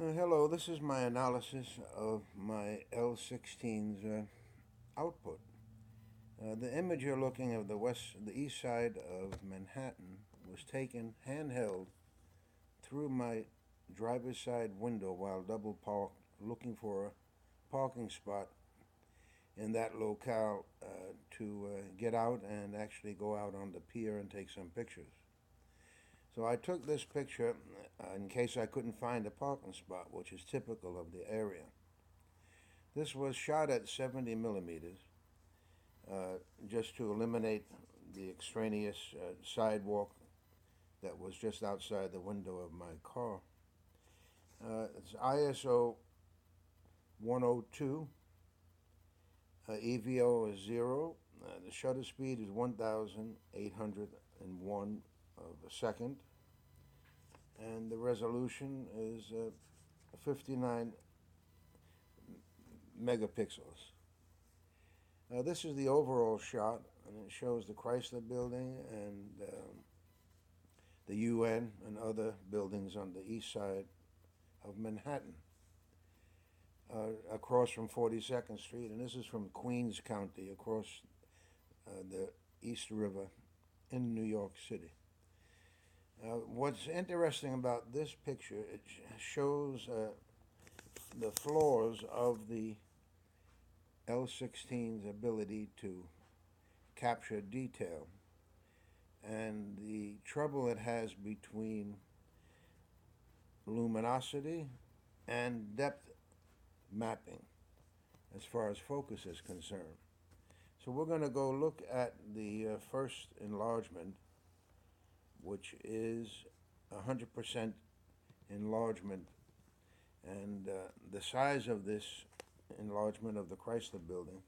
Hello, this is my analysis of my L16's output. The image you're looking at of the east side of Manhattan was taken handheld through my driver's side window while double parked looking for a parking spot in that locale to get out and actually go out on the pier and take some pictures. So I took this picture in case I couldn't find a parking spot, which is typical of the area. This was shot at 70 millimeters, just to eliminate the extraneous sidewalk that was just outside the window of my car. It's ISO 102, EVO is 0, the shutter speed is 1,801 of a second, and the resolution is 59 megapixels. This is the overall shot, and it shows the Chrysler Building and the UN and other buildings on the east side of Manhattan, across from 42nd Street, and this is from Queens County, across the East River in New York City. What's interesting about this picture, it shows the flaws of the L16's ability to capture detail and the trouble it has between luminosity and depth mapping as far as focus is concerned. So we're going to go look at the first enlargement, which is 100% enlargement, and the size of this enlargement of the Chrysler Building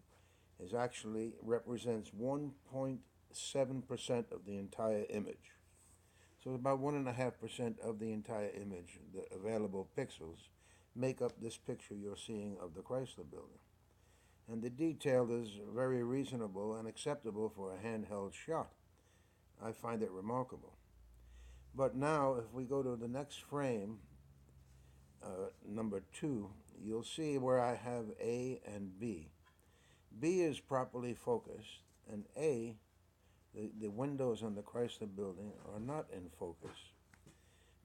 is actually represents 1.7% of the entire image. So about 1.5% of the entire image, the available pixels, make up this picture you're seeing of the Chrysler Building. And the detail is very reasonable and acceptable for a handheld shot. I find it remarkable. But now, if we go to the next frame, number 2, you'll see where I have A and B. B is properly focused, and A, the windows on the Chrysler Building are not in focus.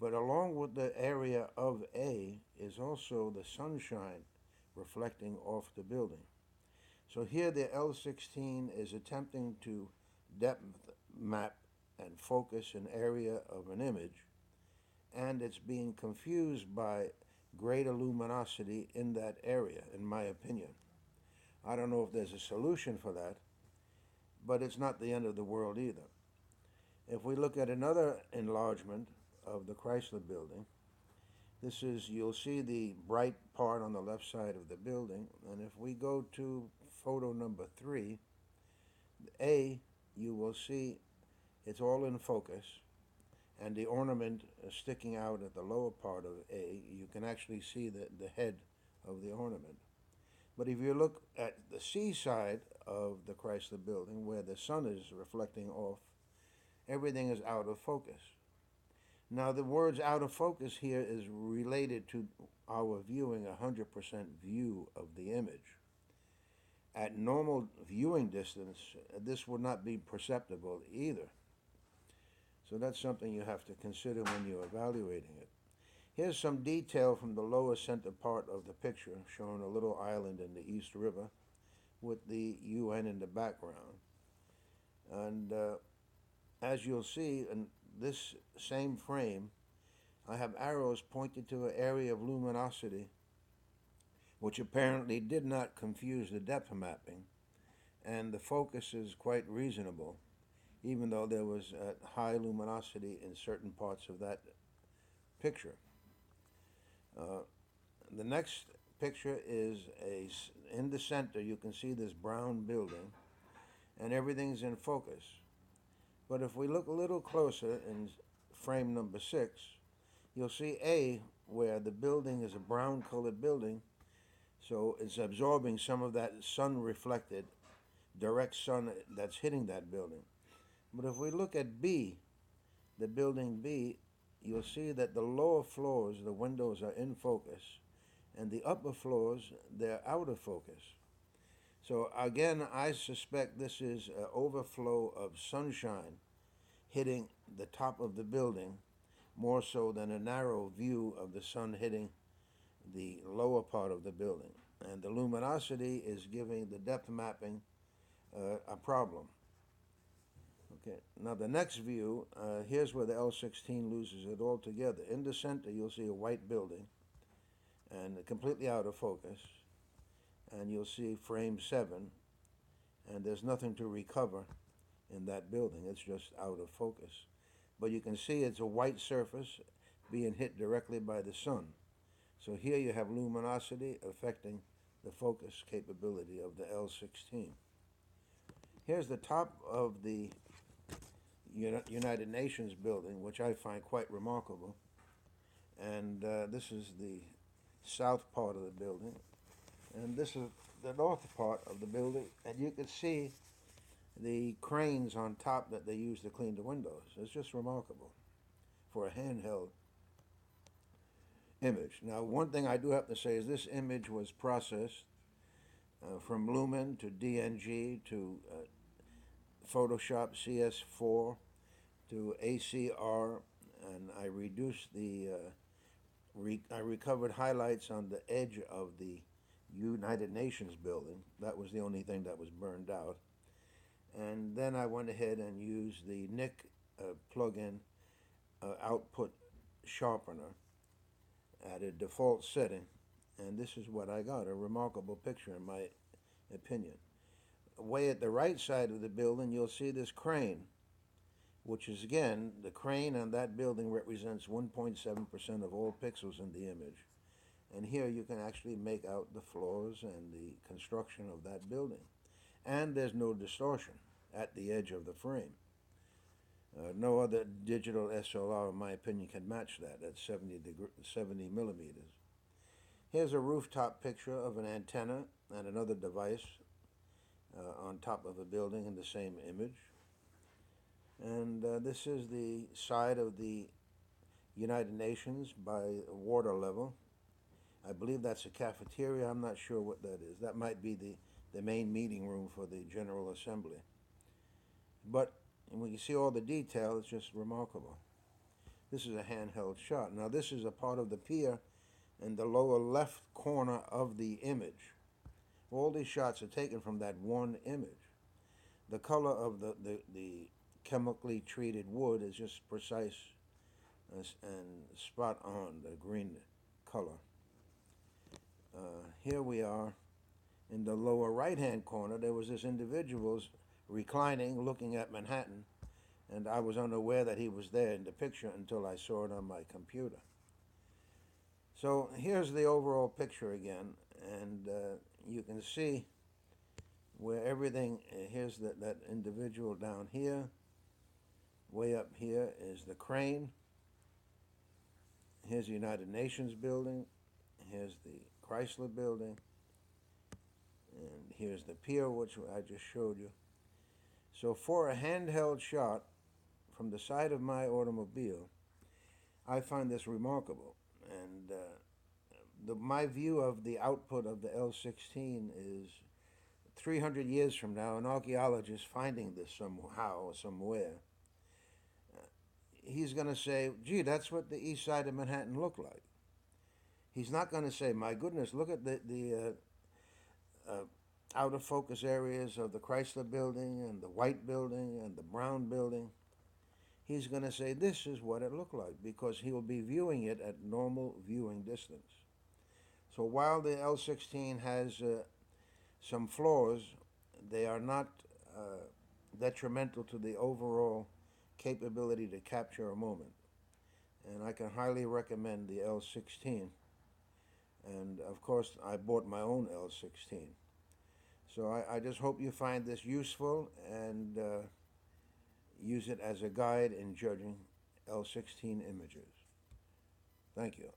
But along with the area of A is also the sunshine reflecting off the building. So here the L16 is attempting to depth map and focus an area of an image, and it's being confused by greater luminosity in that area, in my opinion. I don't know if there's a solution for that, but it's not the end of the world either. If we look at another enlargement of the Chrysler Building, you'll see the bright part on the left side of the building, and if we go to photo number 3, A, you will see it's all in focus, and the ornament is sticking out at the lower part of A. You can actually see the head of the ornament. But if you look at the C side of the Chrysler Building, where the sun is reflecting off, everything is out of focus. Now, the words out of focus here is related to our viewing 100% view of the image. At normal viewing distance, this would not be perceptible either. So that's something you have to consider when you're evaluating it. Here's some detail from the lower center part of the picture, showing a little island in the East River with the UN in the background. And as you'll see in this same frame, I have arrows pointed to an area of luminosity which apparently did not confuse the depth mapping, and the focus is quite reasonable, even though there was high luminosity in certain parts of that picture. The next picture is in the center. You can see this brown building, and everything's in focus. But if we look a little closer in frame number 6, you'll see A, where the building is a brown-colored building, so it's absorbing some of that sun-reflected, direct sun that's hitting that building. But if we look at B, the building B, you'll see that the lower floors, the windows are in focus, and the upper floors, they're out of focus. So again, I suspect this is an overflow of sunshine hitting the top of the building more so than a narrow view of the sun hitting the lower part of the building. And the luminosity is giving the depth mapping a problem. Okay, now the next view, here's where the L16 loses it altogether. In the center, you'll see a white building and completely out of focus. And you'll see frame 7, and there's nothing to recover in that building. It's just out of focus. But you can see it's a white surface being hit directly by the sun. So here you have luminosity affecting the focus capability of the L16. Here's the top of the United Nations building, which I find quite remarkable. And this is the south part of the building. And this is the north part of the building. And you can see the cranes on top that they use to clean the windows. It's just remarkable for a handheld image. Now, one thing I do have to say is this image was processed from Lumen to DNG to Photoshop CS4 to ACR, and I reduced the, I recovered highlights on the edge of the United Nations building. That was the only thing that was burned out. And then I went ahead and used the NIC plug-in output sharpener at a default setting, and this is what I got, a remarkable picture in my opinion. Way at the right side of the building, you'll see this crane, which is, again, the crane on that building represents 1.7% of all pixels in the image. And here you can actually make out the floors and the construction of that building. And there's no distortion at the edge of the frame. No other digital SLR, in my opinion, can match that at 70 millimeters. Here's a rooftop picture of an antenna and another device on top of a building in the same image. And this is the side of the United Nations by water level. I believe that's a cafeteria. I'm not sure what that is. That might be the main meeting room for the General Assembly. But when you see all the detail, it's just remarkable. This is a handheld shot. Now, this is a part of the pier in the lower left corner of the image. All these shots are taken from that one image. The color of the chemically treated wood is just precise and spot on, the green color. Here we are in the lower right-hand corner. There was this individual reclining, looking at Manhattan, and I was unaware that he was there in the picture until I saw it on my computer. So here's the overall picture again, and you can see where everything, here's that individual down here. Way up here is the crane. Here's the United Nations building. Here's the Chrysler building. And here's the pier, which I just showed you. So for a handheld shot from the side of my automobile, I find this remarkable. And my view of the output of the L16 is 300 years from now, an archaeologist finding this somehow or somewhere, he's going to say, gee, that's what the east side of Manhattan looked like. He's not going to say, my goodness, look at the out of focus areas of the Chrysler building and the white building and the brown building. He's going to say, this is what it looked like, because he will be viewing it at normal viewing distance. So while the L16 has some flaws, they are not detrimental to the overall capability to capture a moment. And I can highly recommend the L16. And of course, I bought my own L16. So I just hope you find this useful and use it as a guide in judging L16 images. Thank you.